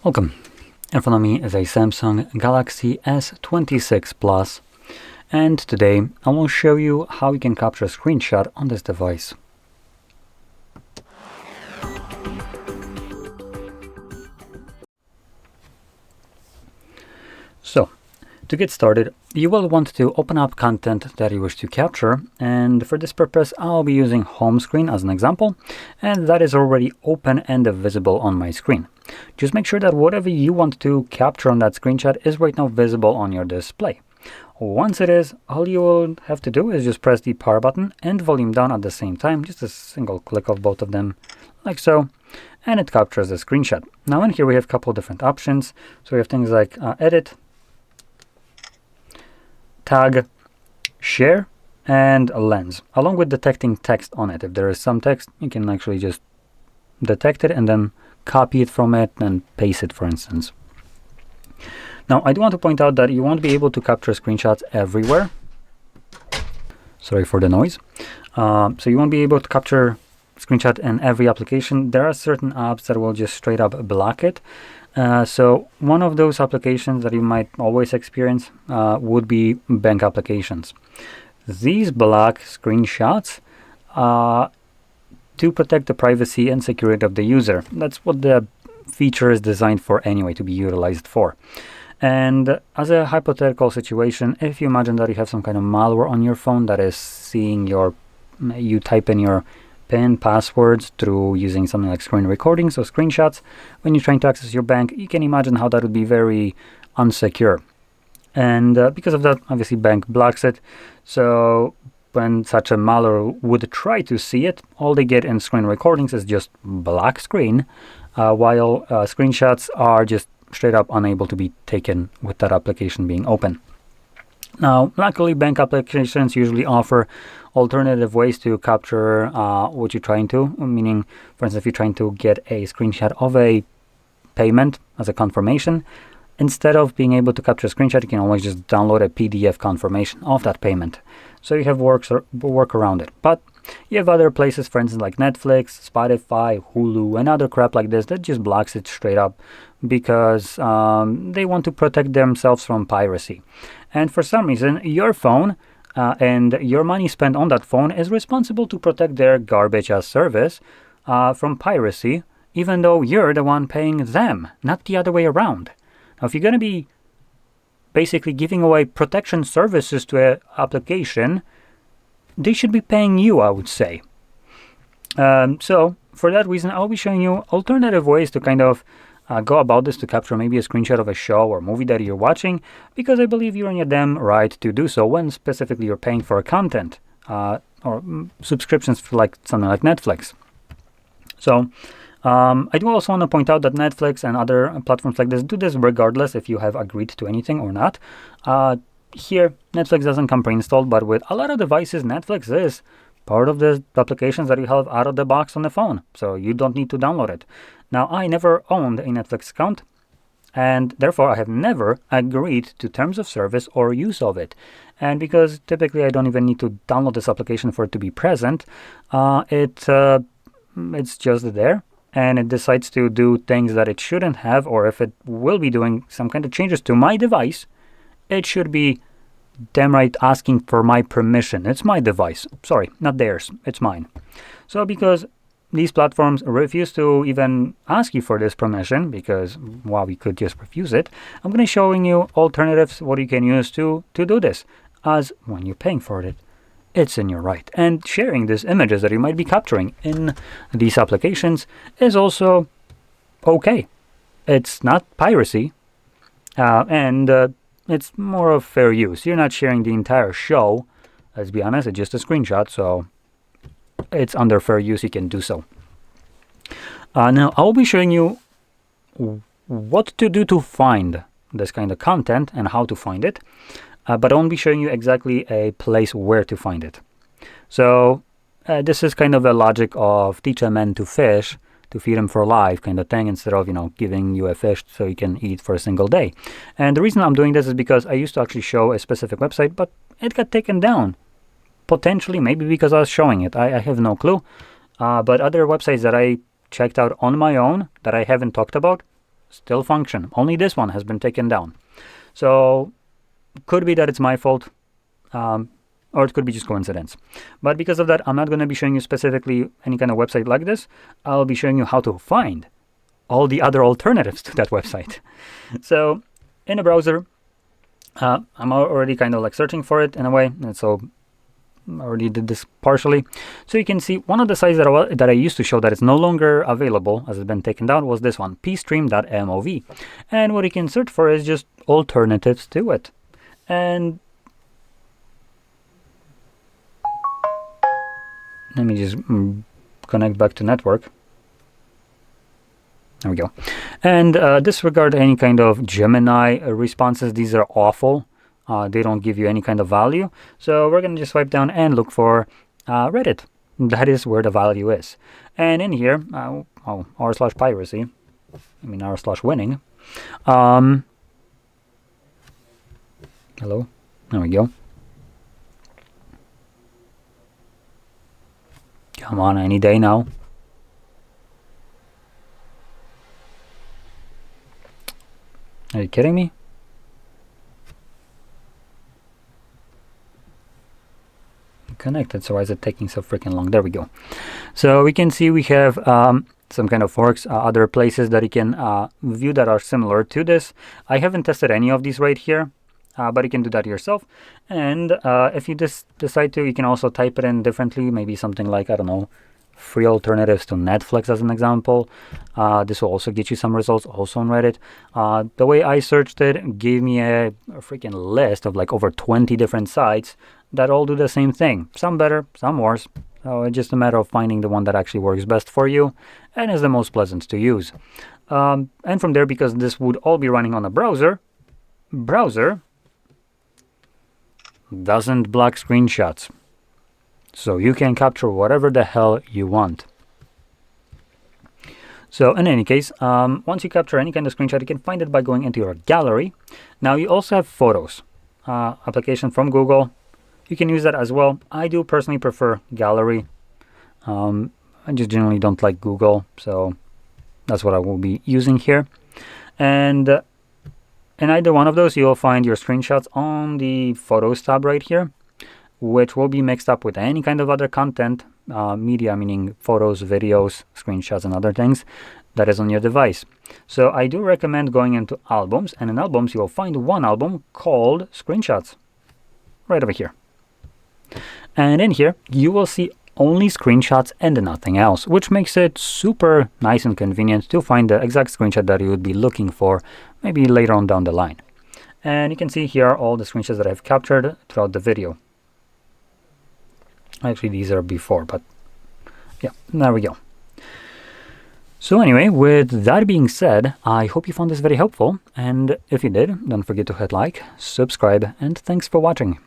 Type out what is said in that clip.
Welcome. In front of me is a Samsung Galaxy S26 Plus, and today I will show you how you can capture a screenshot on this device. So, to get started, you will want to open up content that you wish to capture, and for this purpose I'll be using home screen as an example, and that is already open and visible on my screen. Just make sure that whatever you want to capture on that screenshot is right now visible on your display. Once it is, all you will have to do is just press the power button and volume down at the same time, just a single click of both of them, like so, and it captures the screenshot. Now in here we have a couple of different options. So we have things like edit, tag, share, and lens, along with detecting text on it. If there is some text, you can actually just detect it and then copy it from it and paste it, for instance. Now, I do want to point out that you won't be able to capture screenshots everywhere. Sorry for the noise. So you won't be able to capture screenshot in every application. There are certain apps that will just straight up block it. So one of those applications that you might always experience would be bank applications. These block screenshots to protect the privacy and security of the user. That's what the feature is designed for anyway, to be utilized for. And as a hypothetical situation, if you imagine that you have some kind of malware on your phone that is seeing you type in your PIN passwords through using something like screen recordings or screenshots when you're trying to access your bank, you can imagine how that would be very unsecure. And because of that, obviously bank blocks it. So when such a malware would try to see it, all they get in screen recordings is just black screen, while screenshots are just straight up unable to be taken with that application being open. Now, luckily, bank applications usually offer alternative ways to capture what you're trying to, meaning, for instance, if you're trying to get a screenshot of a payment as a confirmation, instead of being able to capture a screenshot, you can always just download a PDF confirmation of that payment. So you have work around it. But you have other places, for instance, like Netflix, Spotify, Hulu, and other crap like this that just blocks it straight up because they want to protect themselves from piracy. And for some reason, your phone and your money spent on that phone is responsible to protect their garbage as service from piracy, even though you're the one paying them, not the other way around. Now, if you're going to be basically giving away protection services to an application, they should be paying you, I would say. So for that reason, I'll be showing you alternative ways to kind of go about this, to capture maybe a screenshot of a show or movie that you're watching, because I believe you're in your damn right to do so when specifically you're paying for content or subscriptions for like something like Netflix. So I do also want to point out that Netflix and other platforms like this do this regardless if you have agreed to anything or not. Here, Netflix doesn't come pre-installed, but with a lot of devices, Netflix is part of the applications that you have out of the box on the phone, so you don't need to download it. Now, I never owned a Netflix account, and therefore I have never agreed to terms of service or use of it. And because typically I don't even need to download this application for it to be present, it's just there, and it decides to do things that it shouldn't have, or if it will be doing some kind of changes to my device, it should be damn right asking for my permission. It's my device. Sorry, not theirs. It's mine. So because these platforms refuse to even ask you for this permission, because, well, we could just refuse it, I'm going to be showing you alternatives, what you can use to do this, as when you're paying for it, it's in your right. And sharing these images that you might be capturing in these applications is also okay. It's not piracy, and it's more of fair use. You're not sharing the entire show, let's be honest, it's just a screenshot, so it's under fair use, you can do so. Now, I'll be showing you what to do to find this kind of content and how to find it, but I won't be showing you exactly a place where to find it. So this is kind of a logic of teach a man to fish, to feed him for life kind of thing, instead of, giving you a fish so you can eat for a single day. And the reason I'm doing this is because I used to actually show a specific website, but it got taken down. Potentially, maybe because I was showing it. I have no clue. But other websites that I checked out on my own that I haven't talked about still function. Only this one has been taken down. So could be that it's my fault, or it could be just coincidence. But because of that, I'm not going to be showing you specifically any kind of website like this. I'll be showing you how to find all the other alternatives to that website. So in a browser, I'm already kind of like searching for it in a way, and so I already did this partially. So you can see one of the sites that I used to show that is no longer available, as it's been taken down, was this one, pstream.mov. And what you can search for is just alternatives to it. And let me just connect back to network. There we go. And disregard any kind of Gemini responses. These are awful. They don't give you any kind of value. So we're going to just swipe down and look for Reddit. That is where the value is. And in here, r/piracy, r/winning. Hello. There we go. Come on, any day now. Are you kidding me? Connected, so why is it taking so freaking long? There we go. So we can see we have some kind of forks, other places that you can view that are similar to this. I haven't tested any of these right here, but you can do that yourself. And if you decide to, you can also type it in differently, maybe something like, I don't know, free alternatives to Netflix as an example. This will also get you some results also on Reddit. The way I searched it gave me a freaking list of like over 20 different sites that all do the same thing. Some better, some worse. So it's just a matter of finding the one that actually works best for you and is the most pleasant to use. And from there, because this would all be running on a browser doesn't block screenshots. So you can capture whatever the hell you want. So in any case, once you capture any kind of screenshot, you can find it by going into your gallery. Now you also have photos, application from Google. You can use that as well. I do personally prefer gallery. I just generally don't like Google, so that's what I will be using here. And in either one of those, you'll find your screenshots on the Photos tab right here, which will be mixed up with any kind of other content, media, meaning photos, videos, screenshots, and other things that is on your device. So I do recommend going into albums, and in albums, you'll find one album called Screenshots, right over here. And in here, you will see only screenshots and nothing else, which makes it super nice and convenient to find the exact screenshot that you would be looking for, maybe later on down the line. And you can see here all the screenshots that I've captured throughout the video. Actually, these are before, but yeah, there we go. So anyway, with that being said, I hope you found this very helpful. And if you did, don't forget to hit like, subscribe, and thanks for watching.